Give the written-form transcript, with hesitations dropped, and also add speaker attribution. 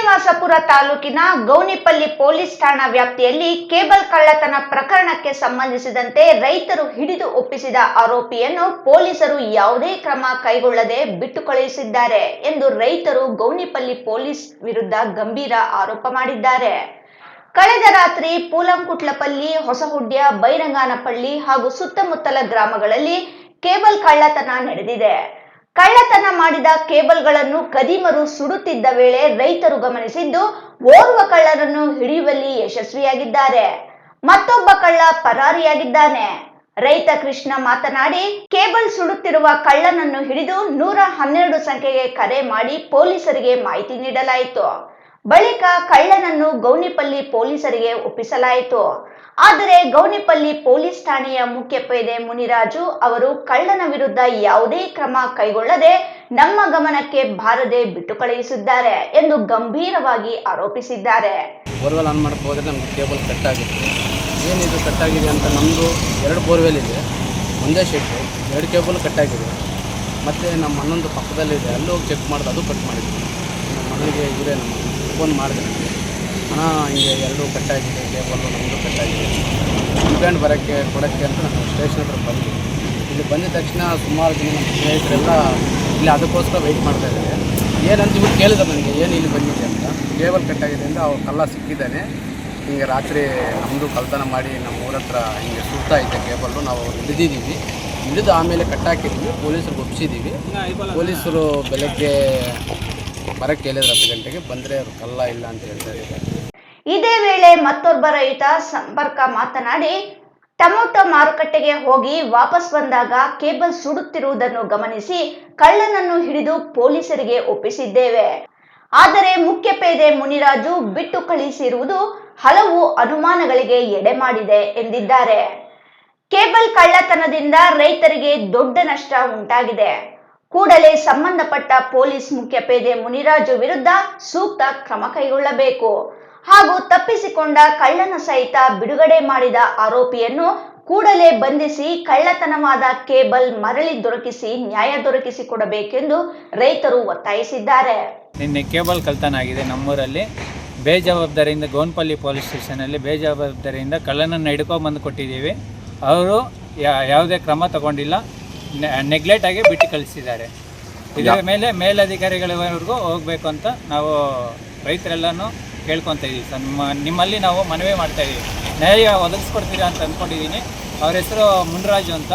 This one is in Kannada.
Speaker 1: ಶ್ರೀನಿವಾಸಪುರ ತಾಲೂಕಿನ ಗೌನಿಪಲ್ಲಿ ಪೊಲೀಸ್ ಠಾಣಾ ವ್ಯಾಪ್ತಿಯಲ್ಲಿ ಕೇಬಲ್ ಕಳ್ಳತನ ಪ್ರಕರಣಕ್ಕೆ ಸಂಬಂಧಿಸಿದಂತೆ ರೈತರು ಹಿಡಿದು ಒಪ್ಪಿಸಿದ ಆರೋಪಿಯನ್ನು ಪೊಲೀಸರು ಯಾವುದೇ ಕ್ರಮ ಕೈಗೊಳ್ಳದೆ ಬಿಟ್ಟು ಕಳುಹಿಸಿದ್ದಾರೆ ಎಂದು ರೈತರು ಗೌನಿಪಲ್ಲಿ ಪೊಲೀಸ್ ವಿರುದ್ಧ ಗಂಭೀರ ಆರೋಪ ಮಾಡಿದ್ದಾರೆ. ಕಳೆದ ರಾತ್ರಿ ಪೂಲಂಕುಟ್ಲಪಲ್ಲಿ, ಹೊಸಹುಡ್ಯ, ಬೈರಂಗಾನಪಳ್ಳಿ ಹಾಗೂ ಸುತ್ತಮುತ್ತಲ ಗ್ರಾಮಗಳಲ್ಲಿ ಕೇಬಲ್ ಕಳ್ಳತನ ನಡೆದಿದೆ. ಕಳ್ಳತನ ಮಾಡಿದ ಕೇಬಲ್ಗಳನ್ನು ಖದೀಮರು ಸುಡುತ್ತಿದ್ದ ವೇಳೆ ರೈತರು ಗಮನಿಸಿದ್ದು, ಓರ್ವ ಕಳ್ಳನನ್ನು ಹಿಡಿಯುವಲ್ಲಿ ಯಶಸ್ವಿಯಾಗಿದ್ದಾರೆ. ಮತ್ತೊಬ್ಬ ಕಳ್ಳ ಪರಾರಿಯಾಗಿದ್ದಾನೆ. ರೈತ ಕೃಷ್ಣ ಮಾತನಾಡಿ, ಕೇಬಲ್ ಸುಡುತ್ತಿರುವ ಕಳ್ಳನನ್ನು ಹಿಡಿದು 112 ಸಂಖ್ಯೆಗೆ ಕರೆ ಮಾಡಿ ಪೊಲೀಸರಿಗೆ ಮಾಹಿತಿ ನೀಡಲಾಯಿತು. ಬಳಿಕ ಕಳ್ಳನನ್ನು ಗೌನಿಪಲ್ಲಿ ಪೊಲೀಸರಿಗೆ ಒಪ್ಪಿಸಲಾಯಿತು. ಆದರೆ ಗೌನಿಪಲ್ಲಿ ಪೊಲೀಸ್ ಠಾಣೆಯ ಮುಖ್ಯ ಪೇದೆ ಮುನಿರಾಜು ಅವರು ಕಳ್ಳನ ವಿರುದ್ಧ ಯಾವುದೇ ಕ್ರಮ ಕೈಗೊಳ್ಳದೆ ನಮ್ಮ ಗಮನಕ್ಕೆ ಬಾರದೆ ಬಿಟ್ಟು ಕಳುಹಿಸಿದ್ದಾರೆ ಎಂದು ಗಂಭೀರವಾಗಿ ಆರೋಪಿಸಿದ್ದಾರೆ.
Speaker 2: ಬೋರ್ವೆಲ್ ಆನ್ ಮಾಡಕ್ಕೆ ಹೋದರೆ ನಮಗೆ ಕೇಬಲ್ ಕಟ್ ಆಗಿದೆ. ಏನಿದು ಕಟ್ ಆಗಿದೆ ಅಂತ ನಮ್ಮದು 2 ಬೋರ್ವೆಲ್ ಇದೆ, ಒಂದೇ ಶೆಡ್ಡು, 2 ಕೇಬಲ್ ಕಟ್ ಆಗಿದೆ. ಮತ್ತು ನಮ್ಮ ಅಣ್ಣಂದು ಪಕ್ಕದಲ್ಲಿದೆ, ಅಲ್ಲೂ ಹೋಗಿ ಚೆಕ್ ಮಾಡಿದೆ, ಅದು ಕಟ್ ಮಾಡಿದ್ವಿ. ನಮ್ಮ ಮನೆಗೆ ಇವರೇ ನಮ್ಮ ಫೋನ್ ಮಾಡಿದೆ, ಹಣ ಹಿಂಗೆ 2 ಕಟ್ಟಾಗಿದೆ, ಕೇಬಲ್ಲು ನಮ್ಮದು ಕಟ್ಟಾಗಿದೆ, ಕಂಪ್ಲೇಂಟ್ ಕೊಡೋಕ್ಕೆ ಅಂತ ನಾನು ಸ್ಟೇಷನ್ ಹತ್ರ ಬಂದೆ. ಇಲ್ಲಿ ಬಂದಿದ ತಕ್ಷಣ ಸುಮಾರು ಜನ ನಮ್ಮ ಸ್ನೇಹಿತರೆಲ್ಲ ಇಲ್ಲಿ ಅದಕ್ಕೋಸ್ಕರ ವೆಯ್ಟ್ ಮಾಡ್ತಾಯಿದ್ದಾರೆ. ಏನಂತ ಇವ್ರು ಕೇಳಿದ್ರು ನನಗೆ, ಏನು ಇಲ್ಲಿ ಬಂದಿದೆ ಅಂತ. ಕೇಬಲ್ ಕಟ್ಟಾಗಿದೆ ಅಂತ ಅವ್ರು ಕಳ್ಳ ಸಿಕ್ಕಿದ್ದಾನೆ, ಹಿಂಗೆ ರಾತ್ರಿ ನಮ್ಮದು ಕಳ್ತನ ಮಾಡಿ ನಮ್ಮ ಊರ ಹತ್ರ ಹಿಂಗೆ ಸುಡ್ತಾ ಇದ್ದೆ ಕೇಬಲ್ಲು. ನಾವು ಹಿಡಿದಿದ್ದೀವಿ, ಹಿಡಿದು ಆಮೇಲೆ ಕಟ್ಟಾಕಿದ್ದೀವಿ, ಪೊಲೀಸರಿಗೆ ಒಪ್ಪಿಸಿದ್ದೀವಿ. ಪೊಲೀಸರು ಬೆಳಗ್ಗೆ ಬರಕ್ಕೆ ಹೇಳಿದ್ರು 10 ಗಂಟೆಗೆ, ಬಂದರೆ ಅವರು ಕಳ್ಳ ಇಲ್ಲ ಅಂತ ಹೇಳ್ತಾ ಇದ್ದಾರೆ.
Speaker 1: ಇದೇ ವೇಳೆ ಮತ್ತೊಬ್ಬ ರೈತ ಸಂಪರ್ಕ ಮಾತನಾಡಿ, ಟೊಮೊಟೊ ಮಾರುಕಟ್ಟೆಗೆ ಹೋಗಿ ವಾಪಸ್ ಬಂದಾಗ ಕೇಬಲ್ ಸುಡುತ್ತಿರುವುದನ್ನು ಗಮನಿಸಿ ಕಳ್ಳನನ್ನು ಹಿಡಿದು ಪೊಲೀಸರಿಗೆ ಒಪ್ಪಿಸಿದ್ದೇವೆ. ಆದರೆ ಮುಖ್ಯ ಪೇದೆ ಮುನಿರಾಜು ಬಿಟ್ಟು ಕಳುಹಿಸಿರುವುದು ಹಲವು ಅನುಮಾನಗಳಿಗೆ ಎಡೆ ಮಾಡಿದೆ ಎಂದಿದ್ದಾರೆ. ಕೇಬಲ್ ಕಳ್ಳತನದಿಂದ ರೈತರಿಗೆ ದೊಡ್ಡ ನಷ್ಟ ಉಂಟಾಗಿದೆ. ಕೂಡಲೇ ಸಂಬಂಧಪಟ್ಟ ಪೊಲೀಸ್ ಮುಖ್ಯ ಪೇದೆ ಮುನಿರಾಜು ವಿರುದ್ಧ ಸೂಕ್ತ ಕ್ರಮ ಕೈಗೊಳ್ಳಬೇಕು ಹಾಗೂ ತಪ್ಪಿಸಿಕೊಂಡ ಕಳ್ಳನ ಸಹಿತ ಬಿಡುಗಡೆ ಮಾಡಿದ ಆರೋಪಿಯನ್ನು ಕೂಡಲೇ ಬಂಧಿಸಿ ಕಳ್ಳತನವಾದ ಕೇಬಲ್ ಮರಳಿ ದೊರಕಿಸಿ ನ್ಯಾಯ ದೊರಕಿಸಿಕೊಡಬೇಕೆಂದು ರೈತರು ಒತ್ತಾಯಿಸಿದ್ದಾರೆ.
Speaker 3: ನಿನ್ನೆ ಕೇಬಲ್ ಕಳ್ಳತನ ಆಗಿದೆ ನಮ್ಮೂರಲ್ಲಿ. ಬೇಜವಾಬ್ದಾರಿಯಿಂದ ಗೌನಪಲ್ಲಿ ಪೊಲೀಸ್ ಸ್ಟೇಷನಲ್ಲಿ ಬೇಜವಾಬ್ದಾರಿಯಿಂದ ಕಳ್ಳನನ್ನು ಹಿಡ್ಕೊಂಡ್ಬಂದು ಕೊಟ್ಟಿದ್ದೀವಿ. ಅವರು ಯಾವುದೇ ಕ್ರಮ ತಗೊಂಡಿಲ್ಲ, ನೆಗ್ಲೆಕ್ಟ್ ಆಗಿ ಬಿಟ್ಟು ಕಳಿಸಿದ್ದಾರೆ. ಇದರ ಮೇಲೆ ಮೇಲಧಿಕಾರಿಗಳವರೆಗೂ ಹೋಗಬೇಕು ಅಂತ ನಾವು ರೈತರೆಲ್ಲನೂ ಕೇಳ್ಕೊತಾ ಇದ್ದೀವಿ ಸರ್. ನಿಮ್ಮಲ್ಲಿ ನಾವು ಮನವಿ ಮಾಡ್ತಾ ಇದ್ದೀವಿ, ನ್ಯಾಯ ಒದಗಿಸ್ಕೊಡ್ತೀರಾ ಅಂತ ಅಂದ್ಕೊಂಡಿದ್ದೀನಿ. ಅವ್ರ ಹೆಸರು ಮುನಿರಾಜು ಅಂತ.